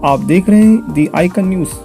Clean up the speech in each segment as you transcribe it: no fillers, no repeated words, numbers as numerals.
आप देख रहे हैं दी आइकन न्यूज़।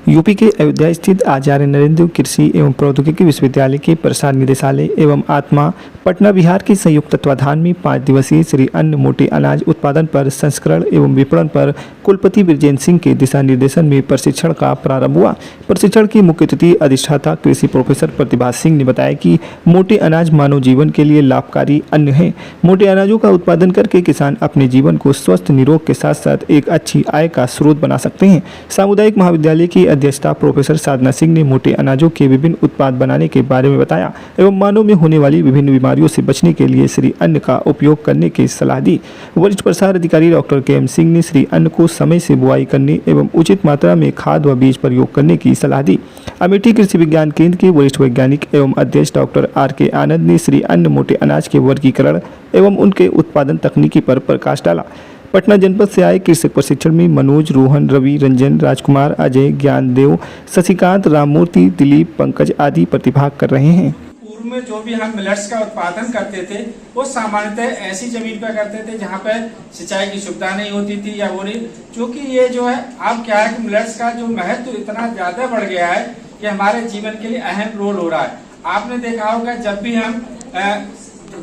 यूपी के अयोध्या स्थित आचार्य नरेंद्र कृषि एवं प्रौद्योगिकी विश्वविद्यालय के प्रसार निदेशालय एवं आत्मा पटना बिहार के संयुक्त तत्वाधान में 5 दिवसीय श्री अन्न मोटे अनाज उत्पादन पर संस्करण एवं विपणन पर कुलपति ब्रिजेंद्र सिंह के दिशा निर्देशन में प्रशिक्षण का प्रारंभ हुआ। प्रशिक्षण की मुख्य अतिथि अधिष्ठाता कृषि प्रोफेसर प्रतिभा सिंह ने बताया कि मोटे अनाज मानव जीवन के लिए लाभकारी अन्न है। मोटे अनाजों का उत्पादन करके किसान अपने जीवन को स्वस्थ निरोग के साथ साथ एक अच्छी आय का स्रोत बना सकते हैं। सामुदायिक महाविद्यालय की अध्यक्षता प्रोफेसर साधना सिंह ने मोटे अनाजों के विभिन्न उत्पाद बनाने के बारे में बताया एवं मानव में होने वाली विभिन्न बीमारियों से बचने के लिए श्री अन्न का उपयोग करने की सलाह दी। वरिष्ठ प्रसार अधिकारी डॉक्टर के एम सिंह ने श्री अन्न को समय से बुआई करने एवं उचित मात्रा में खाद व बीज प्रयोग करने की सलाह दी। अमेठी कृषि विज्ञान केंद्र के वरिष्ठ वैज्ञानिक एवं अध्यक्ष डॉक्टर आर के आनंद ने श्री अन्न मोटे अनाज के वर्गीकरण एवं उनके उत्पादन तकनीकी पर प्रकाश डाला। पटना जनपद से आए कृषक प्रशिक्षण में मनोज, रोहन, रवि, रंजन, राजकुमार, अजय, ज्ञानदेव, शशिकांत, राममूर्ति, दिलीप, पंकज आदि प्रतिभाग कर रहे हैं। पूर्व में जो भी हम मिलेट्स का उत्पादन करते थे वो सामान्यतः ऐसी जमीन पर करते थे जहाँ पे सिंचाई की सुविधा नहीं होती थी या वो नहीं, क्योंकि ये जो है अब क्या है कि मिलेट्स का जो महत्व इतना ज्यादा बढ़ गया है कि हमारे जीवन के लिए अहम रोल हो रहा है। आपने देखा होगा जब भी हम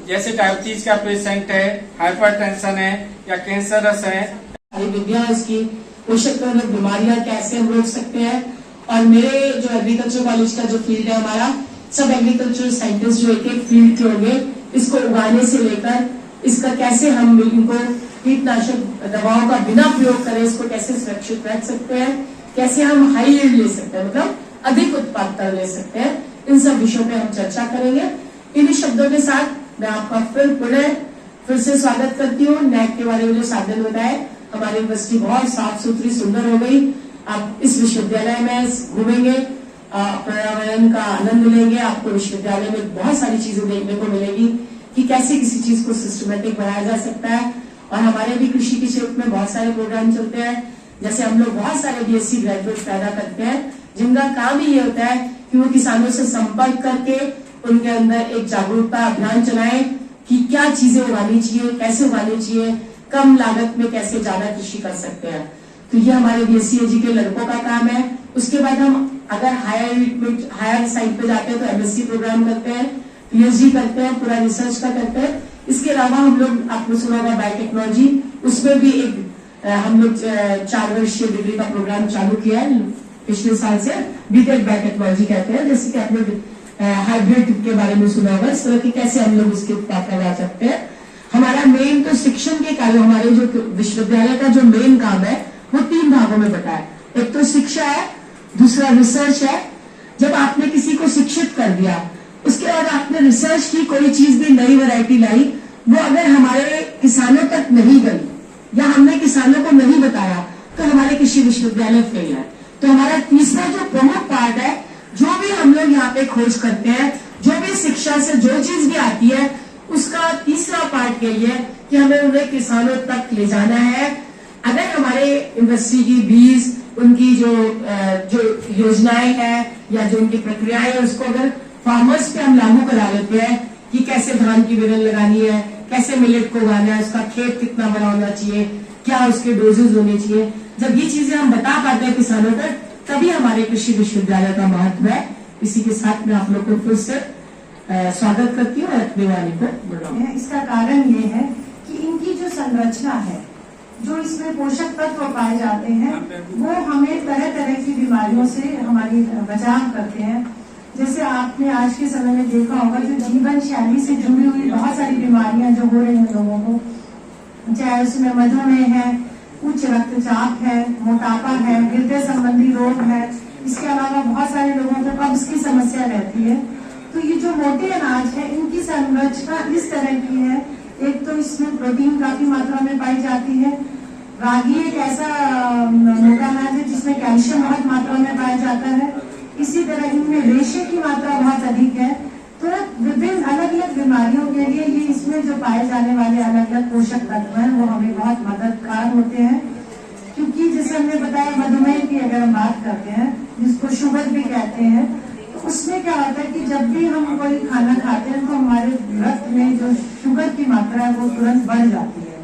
जैसे डायबिटीज का पेशेंट है, हाइपरटेंशन है या कैंसरस है, विद्या इसकी पोषक तत्व बीमारियां कैसे हम रोक सकते हैं। और मेरे जो एग्रीकल्चर कॉलेज का जो फील्ड है हमारा, सब एग्रीकल्चर साइंटिस्ट जो एक फील्ड के होंगे, इसको उगाने से लेकर इसका कैसे हम इनको कीटनाशक दवाओं का बिना प्रयोग करें इसको कैसे सुरक्षित रख सकते हैं, कैसे हम हाई यील्ड ले सकते हैं, मतलब अधिक उत्पादकता ले सकते हैं। इन सब विषयों पे हम चर्चा करेंगे। इन्हीं शब्दों के साथ मैं आपका फिर से स्वागत करती हूँ। नैक के बारे में जो साधन बताए, हमारी यूनिवर्सिटी बहुत साफ सुथरी सुंदर हो गई। आप इस विश्वविद्यालय में घूमेंगे, पर्यावरण का आनंद लेंगे, आपको विश्वविद्यालय में बहुत सारी चीजें देखने को मिलेगी कि कैसे किसी चीज को सिस्टमेटिक बनाया जा सकता है। और हमारे भी कृषि के क्षेत्र में बहुत सारे प्रोग्राम चलते हैं। जैसे हम लोग बहुत सारे बीएससी ग्रेजुएट पैदा करते हैं जिनका काम ही ये होता है कि वो किसानों से संपर्क करके उनके अंदर एक जागरूकता अभियान चलाएं कि क्या चीजें उगानी चाहिए, कैसे उगानी चाहिए, कम लागत में कैसे ज्यादा कृषि कर सकते हैं। तो ये हमारे बीएससी के लड़कों का काम है। उसके बाद हम अगर हायर साइड पे जाते हैं तो एमएससी प्रोग्राम करते हैं, पीएचडी करते हैं, पूरा रिसर्च का करते हैं। इसके अलावा हम लोग, आपने सुना होगा बायोटेक्नोलॉजी, उसमें भी एक हम लोग 4 वर्षीय डिग्री का प्रोग्राम चालू किया है पिछले साल से, बीटेक बायोटेक्नोलॉजी कहते हैं। जैसे कि आपने हाइब्रिड के बारे में सुना होगा, इस तरह की कैसे हम लोग इसके उत्पाद लगा सकते हैं। हमारा मेन तो शिक्षण के कार्य, हमारे जो विश्वविद्यालय का जो मेन काम है वो 3 भागों में बटा है। एक तो शिक्षा है, दूसरा रिसर्च है। जब आपने किसी को शिक्षित कर दिया, उसके बाद आपने रिसर्च की, कोई चीज भी नई वैरायटी लाई, वो अगर हमारे किसानों तक नहीं गई या हमने किसानों को नहीं बताया तो हमारे कृषि विश्वविद्यालय फेल है। तो हमारा तीसरा जो प्रमुख पार्ट है, जो भी हम लोग यहाँ पे खोज करते हैं, जो भी शिक्षा से जो चीज भी आती है, उसका तीसरा पार्ट यही है कि हमें उन्हें किसानों तक ले जाना है। अगर हमारे यूनिवर्सिटी की बीज, उनकी जो योजनाएं हैं या जो उनकी प्रक्रियाएं है, उसको अगर फार्मर्स पे हम लागू करा लेते हैं कि कैसे धान की बेलन लगानी है, कैसे मिलेट को उगाना है, उसका खेत कितना बड़ा होना चाहिए, क्या उसके डोजेज होने चाहिए, जब ये चीजें हम बता पाते हैं किसानों तक, तभी हमारे कृषि विश्वविद्यालय का महत्व है। इसी के साथ मैं आप लोग को फिर से स्वागत करती हूँ और अपनी वाणी को बढ़ाऊँ। इसका कारण ये है कि इनकी जो संरचना है, जो इसमें पोषक तत्व पाए जाते हैं, वो हमें तरह तरह की बीमारियों से हमारी बचाव करते हैं। जैसे आपने आज के समय में देखा होगा, जो जीवन शैली से जुड़ी हुई बहुत सारी बीमारियां जो हो रही हैं लोगों को, चाहे उसमें मधुमेह है, उच्च रक्तचाप है, मोटापा है, हृदय संबंधी रोग है, इसके अलावा बहुत सारे लोगों को कब्ज की समस्या रहती है। तो ये जो मोटे अनाज है, इनकी संरचना इस तरह की है। एक तो इसमें प्रोटीन काफी मात्रा में पाई जाती है। रागी एक ऐसा मोटा अनाज है जिसमें कैल्शियम बहुत मात्रा में पाया जाता है। इसी तरह इनमें रेशे की मात्रा बहुत अधिक है। तो विभिन्न अलग अलग बीमारियों के लिए ये इसमें जो पाए जाने वाले अलग अलग पोषक तत्व हैं वो हमें बहुत मददगार होते हैं। क्योंकि जैसे हमने बताया, मधुमेह की अगर हम बात करते हैं, जिसको शुगर भी कहते हैं, तो उसमें क्या होता है कि जब भी हम कोई खाना खाते हैं तो हमारे रक्त में जो शुगर की मात्रा है वो तुरंत बढ़ जाती है।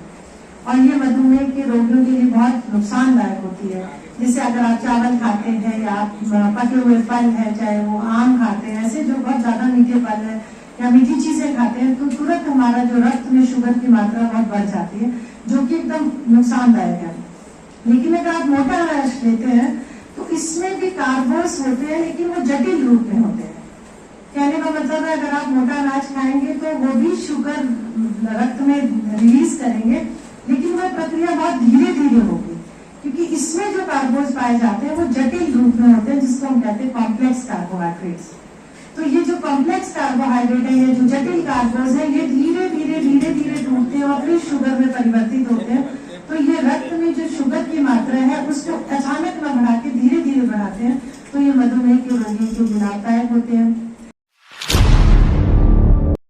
और ये मधुमेह के रोगियों के लिए बहुत नुकसानदायक होती है। जैसे अगर आप चावल खाते हैं या आप पके हुए फल है, चाहे वो आम खाते हैं, ऐसे जो बहुत ज्यादा मीठे फल है या मीठी चीजें खाते हैं, तो तुरंत हमारा जो रक्त में शुगर की मात्रा बहुत बढ़ जाती है, जो कि एकदम नुकसानदायक है। लेकिन अगर आप मोटा अनाज लेते हैं तो इसमें भी कार्बोस होते हैं, लेकिन वो जटिल रूप में होते हैं। कहने का मतलब है, अगर आप मोटा अनाज खाएंगे तो वो भी शुगर रक्त में रिलीज करेंगे, लेकिन वह प्रक्रिया बहुत धीरे धीरे होगी, क्योंकि इसमें जो कार्बोस पाए जाते हैं वो जटिल रूप में होते हैं, जिसको हम कहते हैं कॉम्प्लेक्स कार्बोहाइड्रेट्स। तो ये जो कॉम्प्लेक्स कार्बोहाइड्रेट है, ये जो जटिल कार्बोस है, ये धीरे धीरे धीरे धीरे टूटते हैं और फिर शुगर में परिवर्तित होते